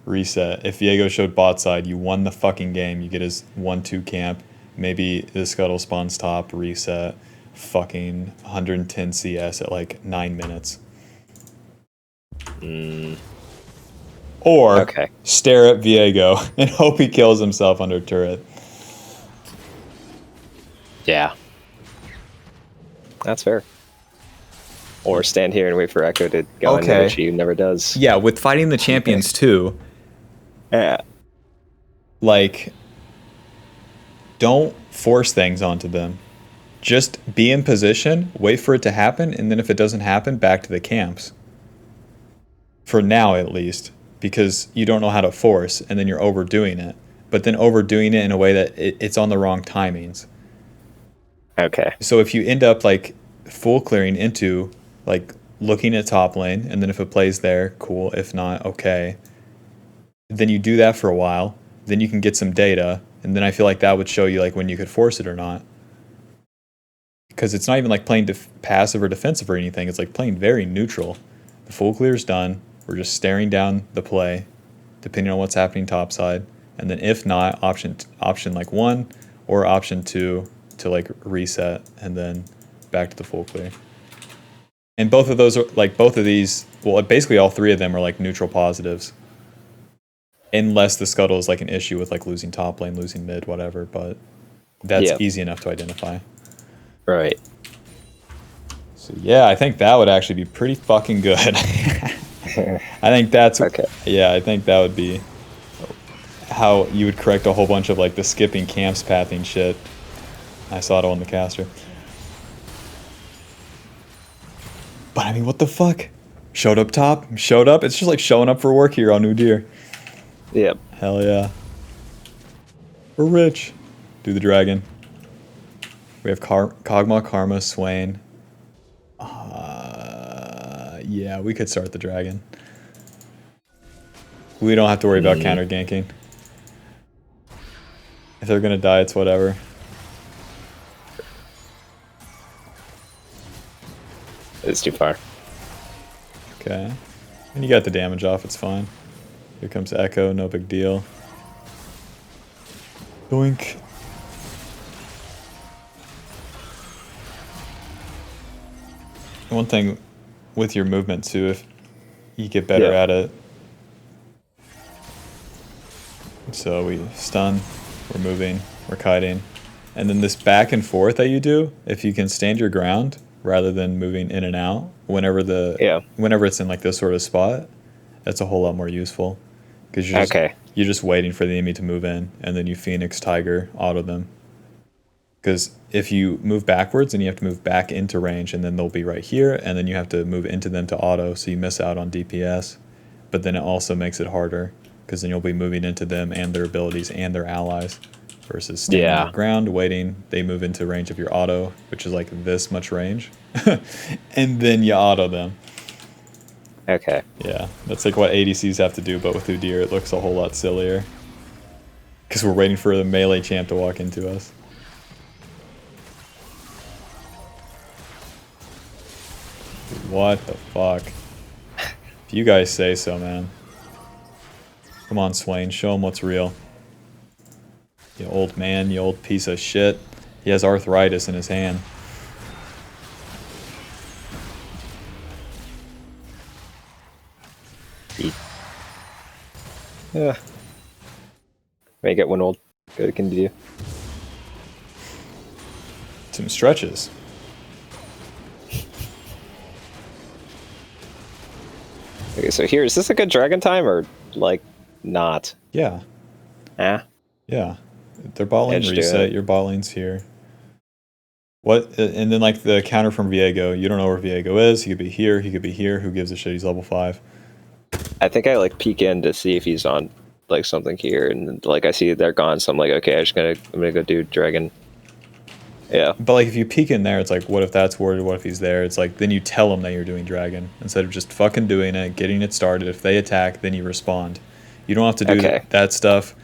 Reset. If Viego showed bot side, you won the fucking game. You get his 1-2 camp. Maybe the scuttle spawns top. Reset. Fucking 110 CS at like 9 minutes. Or Okay. stare at Viego and hope he kills himself under turret. Yeah. That's fair. Or stand here and wait for Echo to go in there, which he never does. Yeah, with fighting the champions too, Yeah. like, don't force things onto them. Just be in position, wait for it to happen, and then if it doesn't happen, back to the camps. For now, at least. Because you don't know how to force, and then you're overdoing it. But then overdoing it in a way that it's on the wrong timings. Okay. So if you end up, like, full clearing into, like, looking at top lane, and then if it plays there, cool. If not, okay. Then you do that for a while. Then you can get some data, and then I feel like that would show you, like, when you could force it or not. Because it's not even, like, playing passive or defensive or anything. It's, like, playing very neutral. The full clear's done. We're just staring down the play, depending on what's happening topside. And then if not, option like 1 or option 2 to like reset and then back to the full clear. And both of those are like both of these, well, basically all 3 of them are like neutral positives. Unless the scuttle is like an issue with like losing top lane, losing mid, whatever, but that's easy enough to identify. Right. So yeah, I think that would actually be pretty fucking good. I think that's okay. Yeah, I think that would be how you would correct a whole bunch of like the skipping camps pathing shit. I saw it on the caster. But I mean, what the fuck? Showed up top, showed up. It's just like showing up for work here on Udyr. Yep. Hell yeah. We're rich. Do the dragon. We have Kog'Maw, Karma, Swain. Yeah, we could start the dragon. We don't have to worry about counter ganking. If they're gonna die, it's whatever. It's too far. Okay. And you got the damage off, it's fine. Here comes Echo, no big deal. Doink. One thing with your movement too, if you get better at it. So we stun, we're moving, we're kiting. And then this back and forth that you do, if you can stand your ground rather than moving in and out, whenever it's in like this sort of spot, that's a whole lot more useful. Because you're just waiting for the enemy to move in, and then you Phoenix, Tiger, auto them. Because if you move backwards, then you have to move back into range, and then they'll be right here, and then you have to move into them to auto, so you miss out on DPS. But then it also makes it harder, because then you'll be moving into them and their abilities and their allies. Versus standing on the ground, waiting, they move into range of your auto, which is like this much range. And then you auto them. Okay. Yeah, that's like what ADCs have to do, but with Udyr it looks a whole lot sillier. Because we're waiting for the melee champ to walk into us. What the fuck? If you guys say so, man. Come on, Swain, show him what's real. You old man, you old piece of shit. He has arthritis in his hand. Yeah. May get one old. Good can do. Some stretches. Okay, so here, is this a good dragon time or like not? Yeah. Ah. Yeah. Their bot lane reset, your bot lane's here. What? And then like the counter from Viego, you don't know where Viego is. He could be here, he could be here. Who gives a shit? He's level 5. I think I like peek in to see if he's on like something here, and like I see they're gone, so I'm like, okay, I'm gonna go do dragon. Yeah. But like if you peek in there, it's like, what if that's worded? What if he's there? It's like then you tell them that you're doing dragon instead of just fucking doing it, getting it started. If they attack, then you respond. You don't have to do that stuff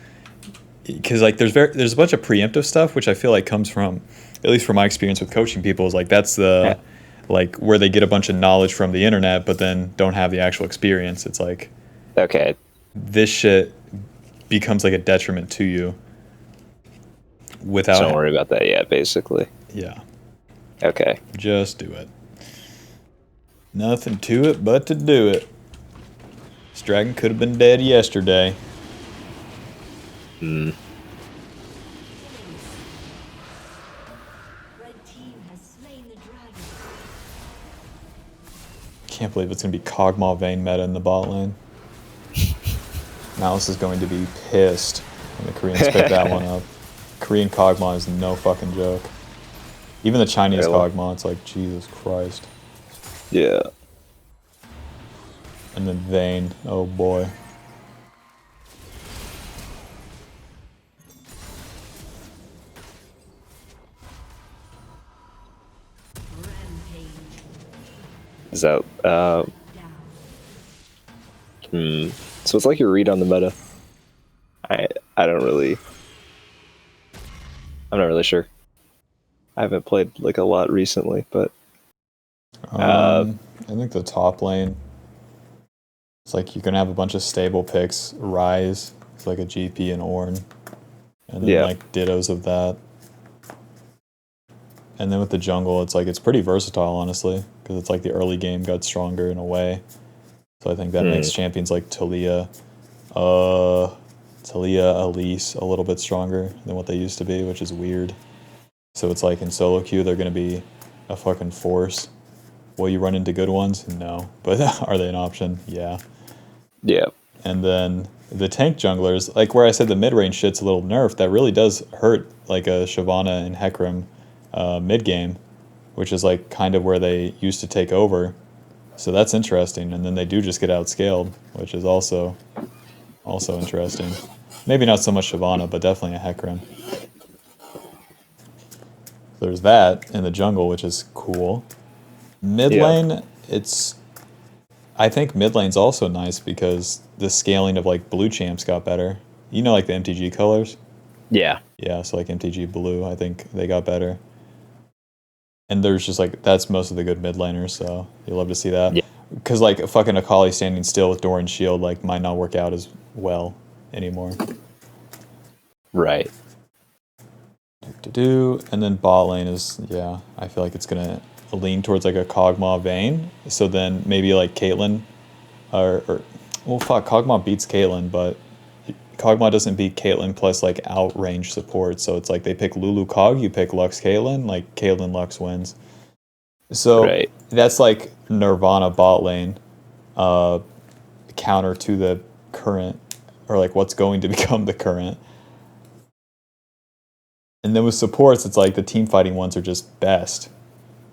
because like there's a bunch of preemptive stuff which I feel like comes from, at least from my experience with coaching people, is like that's the like where they get a bunch of knowledge from the internet, but then don't have the actual experience. It's like this shit becomes like a detriment to you. Without don't worry about that yet, basically. Yeah. Okay. Just do it. Nothing to it but to do it. This dragon could have been dead yesterday. Hmm. Can't believe it's going to be Kog'Maw Vayne meta in the bot lane. Mouse is going to be pissed when the Koreans pick that one up. Korean Kog'Maw is no fucking joke. Even the Chinese Kog'Maw, it's like, Jesus Christ. Yeah. And then Vayne, oh boy. Is that, So it's like your read on the meta. I'm not really sure. I haven't played like a lot recently, but I think the top lane, it's like you can have a bunch of stable picks. Rise, it's like a GP and Ornn, and then like dittos of that. And then with the jungle, it's like it's pretty versatile, honestly, because it's like the early game got stronger in a way. So I think that makes champions like Talia, Elise a little bit stronger than what they used to be, which is weird. So it's like in solo queue, they're going to be a fucking force. Will you run into good ones? No. But are they an option? Yeah. Yeah. And then the tank junglers, like where I said the mid-range shit's a little nerfed, that really does hurt like a Shyvana and Hecarim mid-game, which is like kind of where they used to take over. So that's interesting. And then they do just get outscaled, which is also interesting. Maybe not so much Shyvana, but definitely a Hecarim. There's that in the jungle, which is cool. Mid lane, I think mid lane's also nice because the scaling of like blue champs got better. You know, like the MTG colors? Yeah. Yeah, so like MTG blue, I think they got better. And there's just like, that's most of the good mid laners, so you love to see that. Yeah. Because like fucking Akali standing still with Doran's shield like might not work out as well anymore. Right. And then bot lane is, I feel like it's going to lean towards like a Kog'Maw Vayne. So then maybe like Caitlyn, Kog'Maw beats Caitlyn, but Kog'Maw doesn't beat Caitlyn plus like outrange support. So it's like they pick Lulu Cog, you pick Lux Caitlyn, like Caitlyn Lux wins. So that's like Nirvana bot lane counter to the current, or like what's going to become the current. And then with supports, it's like the team fighting ones are just best.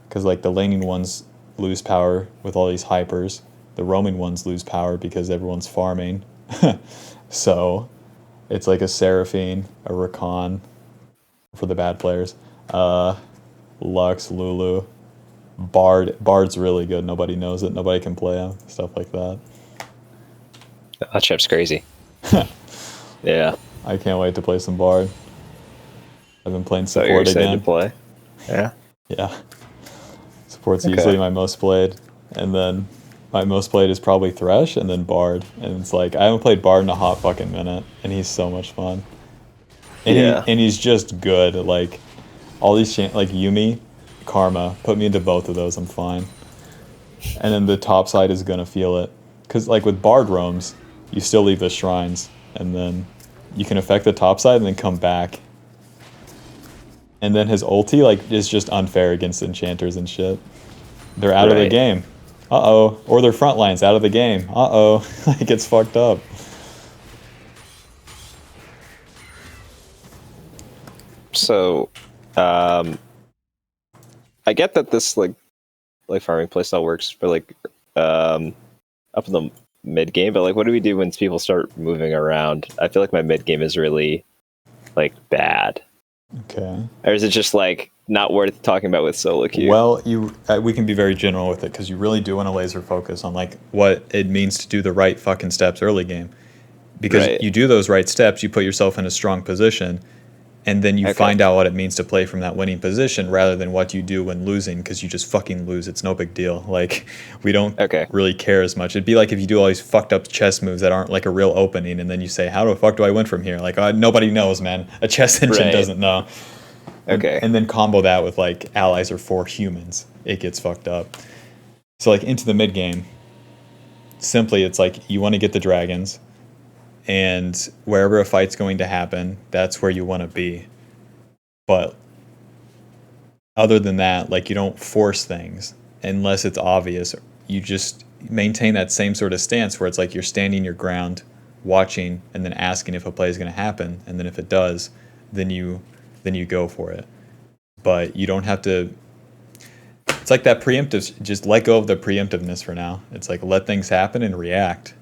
Because like the laning ones lose power with all these hypers. The roaming ones lose power because everyone's farming. So it's like a Seraphine, a Rakan for the bad players. Lux, Lulu. Bard's really good. Nobody knows it. Nobody can play him. Stuff like that. That chip's crazy. Yeah. I can't wait to play some Bard. I've been playing support you're excited again. To play? Yeah. Yeah. Support's usually my most played, and then my most played is probably Thresh, and then Bard. And it's like I haven't played Bard in a hot fucking minute, and he's so much fun. And he's just good. Like all these like Yuumi, Karma, put me into both of those, I'm fine. And then the top side is gonna feel it, because like with Bard roams, you still leave the shrines, and then you can affect the top side and then come back. And then his ulti like is just unfair against enchanters and shit. They're out of the game. Uh-oh. Or their front line's out of the game. Uh-oh. It gets fucked up. So, I get that this like farming playstyle works for like up in the mid game, but like what do we do when people start moving around? I feel like my mid game is really like bad. Okay. Or is it just like not worth talking about with solo queue. Well, we can be very general with it because you really do want to laser focus on like what it means to do the right fucking steps early game. Because Right. you do those right steps, you put yourself in a strong position, and then you find out what it means to play from that winning position rather than what you do when losing, because you just fucking lose. It's no big deal. Like, we don't really care as much. It'd be like if you do all these fucked up chess moves that aren't like a real opening, and then you say, how the fuck do I win from here? Like, nobody knows, man. A chess engine doesn't know. And then combo that with like allies are for humans. It gets fucked up. So like into the mid game, simply it's like you want to get the dragons, and wherever a fight's going to happen, that's where you want to be. But other than that, like, you don't force things unless it's obvious. You just maintain that same sort of stance where it's like you're standing your ground, watching, and then asking if a play is going to happen, and then if it does, then you go for it. But you don't have to. It's like that preemptive. Just let go of the preemptiveness for now. It's like let things happen and react.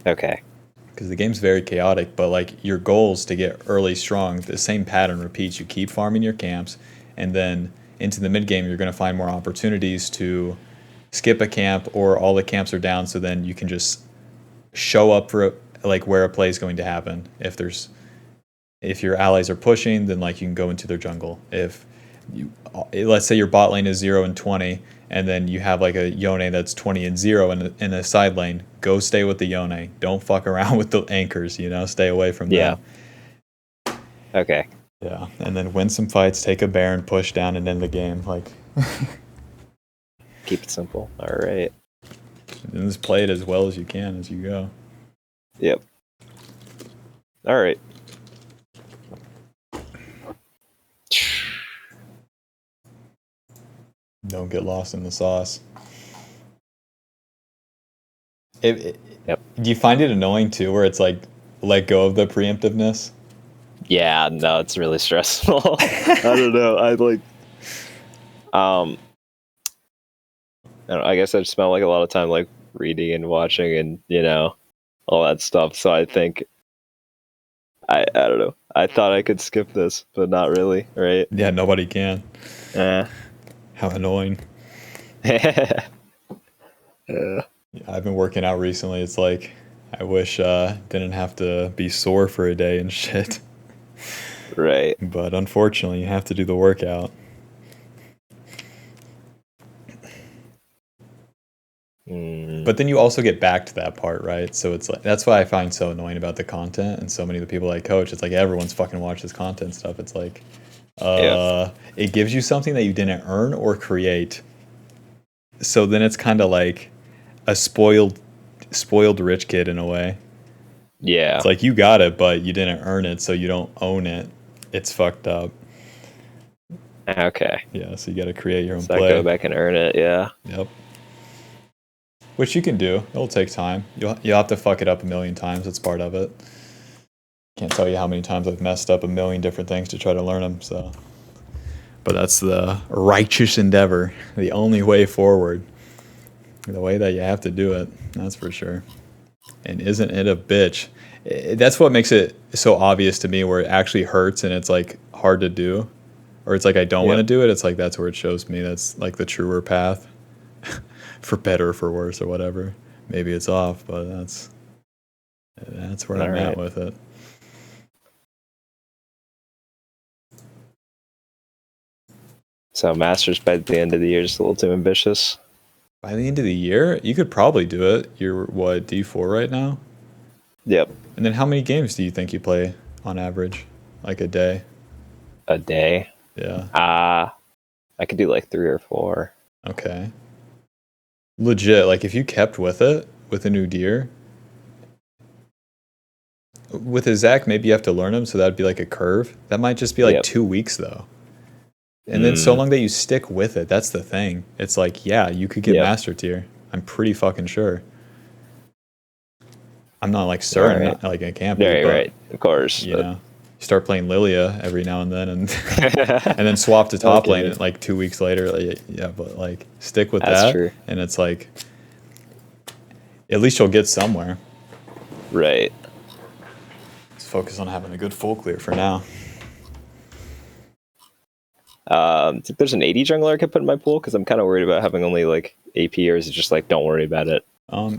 Okay. Because the game's very chaotic, but like your goals to get early strong, the same pattern repeats. You keep farming your camps, and then into the mid game, you're going to find more opportunities to skip a camp, or all the camps are down, so then you can just show up for like where a play is going to happen. If your allies are pushing, then like you can go into their jungle. Let's say your bot lane is 0 and 20, and then you have like a Yone that's 20 and 0 in a side lane, go stay with the Yone. Don't fuck around with the anchors, stay away from them. Okay. Yeah, and then win some fights, take a Baron, push down, and end the game. Like, keep it simple. All right. And just play it as well as you can as you go. Yep. All right. Don't get lost in the sauce. Yep. Do you find it annoying too, where it's like, let go of the preemptiveness? Yeah, no, it's really stressful. I don't know. I guess I just spent like a lot of time like reading and watching and all that stuff. So I think I don't know. I thought I could skip this, but not really, right? Yeah, nobody can. How annoying. Yeah. I've been working out recently. It's like, I wish didn't have to be sore for a day and shit. Right. But unfortunately, you have to do the workout. But then you also get back to that part, right? So it's like, that's why I find so annoying about the content, and so many of the people I coach, it's like everyone's fucking watch this content stuff. It's like, it gives you something that you didn't earn or create. So then it's kind of like a spoiled rich kid in a way. Yeah. It's like you got it, but you didn't earn it, so you don't own it. It's fucked up. Okay. Yeah, so you got to create your own So play. I go back and earn it, yeah. Yep. Which you can do. It'll take time. You'll have to fuck it up a million times. It's part of it. Can't tell you how many times I've messed up a million different things to try to learn them. So, but that's the righteous endeavor, the only way forward, the way that you have to do it. That's for sure. And isn't it a bitch? That's what makes it so obvious to me, where it actually hurts and it's like hard to do, or it's like I don't want to do it. It's like that's where it shows me that's like the truer path. For better or for worse or whatever. Maybe it's off, but that's where I'm at with it. So Masters by the end of the year is a little too ambitious. By the end of the year, you could probably do it. You're what, D4 right now? Yep. And then how many games do you think you play on average? Like a day? A day? Yeah. I could do like 3 or 4. Okay. Legit, like if you kept with it, with an Udyr, with a Zach, maybe you have to learn him, so that'd be like a curve. That might just be like 2 weeks though. And then so long that you stick with it, that's the thing. It's like, yeah, you could get master tier. I'm pretty fucking sure. I'm not like certain, not like I can't be. Right, of course. You start playing Lilia every now and then, and then swap to top lane and like 2 weeks later. Like, yeah, but like stick with that, true. And it's like at least you'll get somewhere. Right. Let's focus on having a good full clear for now. Think there's an AD jungler I could put in my pool because I'm kind of worried about having only like AP, or is it just like don't worry about it?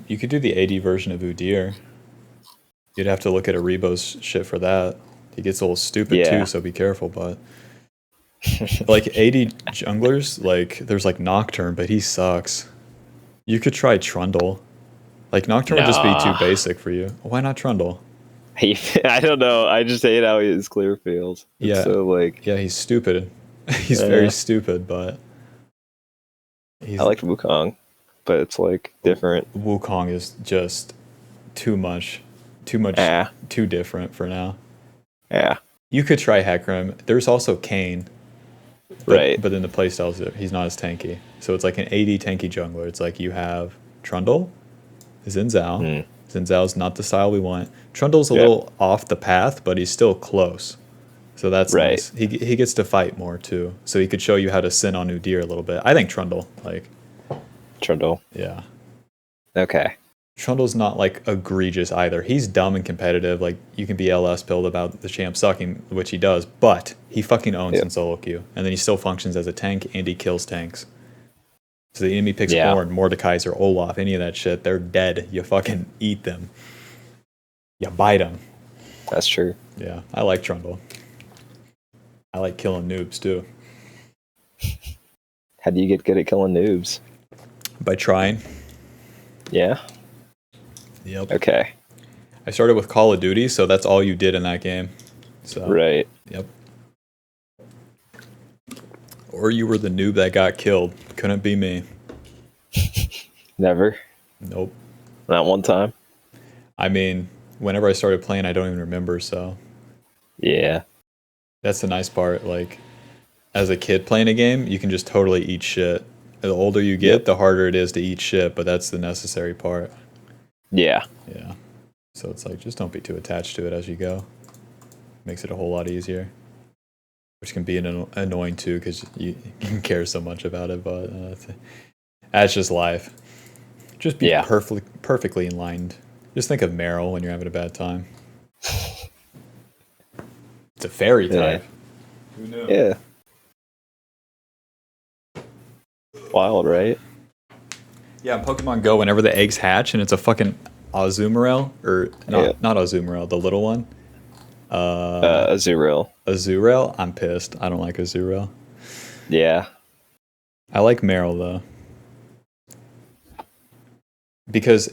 You could do the AD version of Udyr. You'd have to look at Aribo's shit for that. He gets a little stupid too, so be careful. But like AD junglers, like there's like Nocturne, but he sucks. You could try Trundle. Like Nocturne would just be too basic for you. Why not Trundle? I don't know. I just hate how his clear feels. It's so like yeah, he's stupid. He's very stupid, but I like Wukong, but it's like different. Wukong is just too much, too different for now. Yeah. You could try Hecarim. There's also Kayn. But then the playstyles, he's not as tanky. So it's like an AD tanky jungler. It's like you have Trundle, Xin Zhao. Xin Zhao's not the style we want. Trundle's a little off the path, but he's still close. So that's nice. He gets to fight more too. So he could show you how to sin on Udyr a little bit. I think Trundle. Trundle. Yeah. Okay. Trundle's not like egregious either. He's dumb and competitive. Like you can be LS pilled about the champ sucking, which he does, but he fucking owns in solo queue. And then he still functions as a tank and he kills tanks. So the enemy picks Ornn, Mordekaiser, Olaf, any of that shit, they're dead. You fucking eat them. You bite them. That's true. Yeah, I like Trundle. I like killing noobs too. How do you get good at killing noobs? By trying. Yeah. Yep. Okay. I started with Call of Duty, so that's all you did in that game. So. Right. Yep. Or you were the noob that got killed. Couldn't be me. Never. Nope. Not one time. I mean, whenever I started playing, I don't even remember, so. Yeah. That's the nice part. Like, as a kid playing a game, you can just totally eat shit. The older you get, the harder it is to eat shit, but that's the necessary part. Yeah. Yeah. So it's like, just don't be too attached to it as you go. Makes it a whole lot easier. Which can be annoying too, because you can care so much about it, but that's just life. Just be perfectly aligned. Just think of Meryl when you're having a bad time. It's a fairy type. Who knew? Yeah. Wild, right? Yeah, in Pokemon Go, whenever the eggs hatch and it's a fucking Azumarill, or not Azumarill, the little one. Azurill. Azurill? I'm pissed. I don't like Azurill. Yeah. I like Meryl, though. Because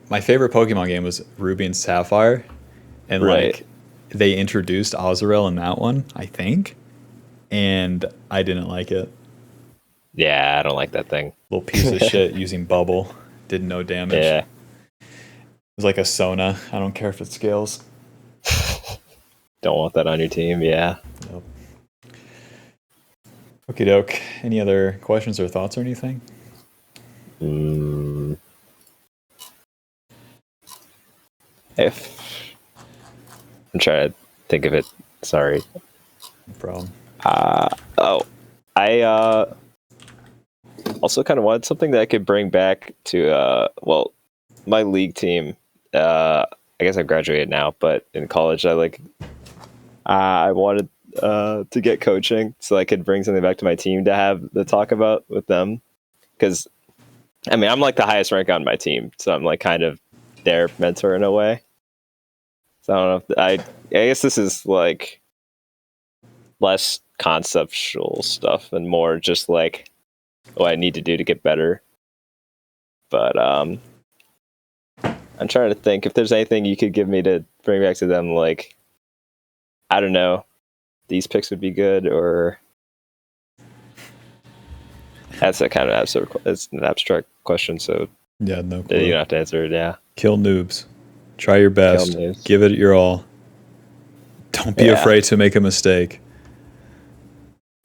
my favorite Pokemon game was Ruby and Sapphire. And, like, they introduced Azurill in that one, I think. And I didn't like it. Yeah, I don't like that thing. Little piece of shit using bubble. Did no damage. Yeah. It was like a Sona. I don't care if it scales. Don't want that on your team, yeah. Yep. Okie doke. Any other questions or thoughts or anything? If I'm trying to think of it. Sorry. No problem. I also kind of wanted something that I could bring back to my league team. I guess I've graduated now, but in college I wanted to get coaching so I could bring something back to my team to have to talk about with them. Because I mean, I'm like the highest rank on my team, so I'm like kind of their mentor in a way. So I don't know if I guess this is like less conceptual stuff and more just like what I need to do to get better. But I'm trying to think if there's anything you could give me to bring back to them. Like, I don't know, these picks would be good, or that's a kind of it's an abstract question. So yeah, no clue. You don't have to answer it. Yeah, kill noobs. Try your best. Give it your all. Don't be afraid to make a mistake.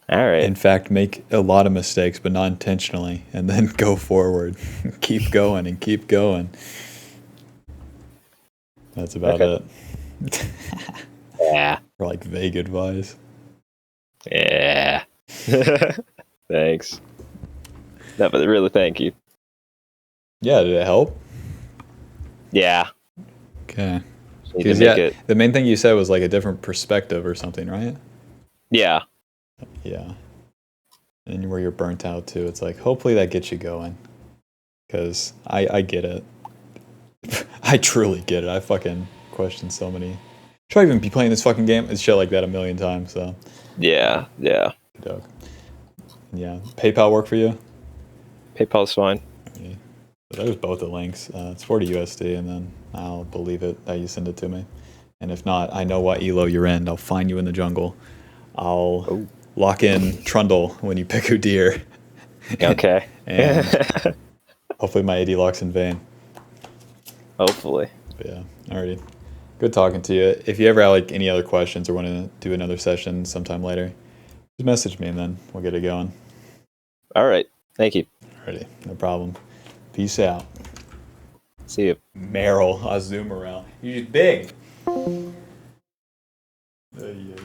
All right. In fact, make a lot of mistakes, but not intentionally, and then go forward. Keep going and keep going. That's about it. Yeah. Or like vague advice. Yeah. Thanks. No, but really, thank you. Yeah, did it help? Yeah. Okay. Because the main thing you said was like a different perspective or something, right? Yeah. Yeah. and where you're burnt out too. It's like hopefully that gets you going, because I get it. I truly get it. I fucking question so many. Should I even be playing this fucking game? It's shit like that a million times. So Yeah. Dope. Yeah, PayPal work for you? PayPal's fine. Yeah. There's both the links. It's 40 USD, and then I'll believe it that you send it to me. And if not, I know what elo you're in. I'll find you in the jungle. I'll lock in Trundle when you pick Udyr. Okay. And hopefully my AD locks in vain. Hopefully. But yeah, alrighty. Good talking to you. If you ever have like any other questions or want to do another session sometime later, just message me and then we'll get it going. All right. Thank you. Alrighty, no problem. Peace out. See you. Meryl, Azumarill. You're big. Yeah.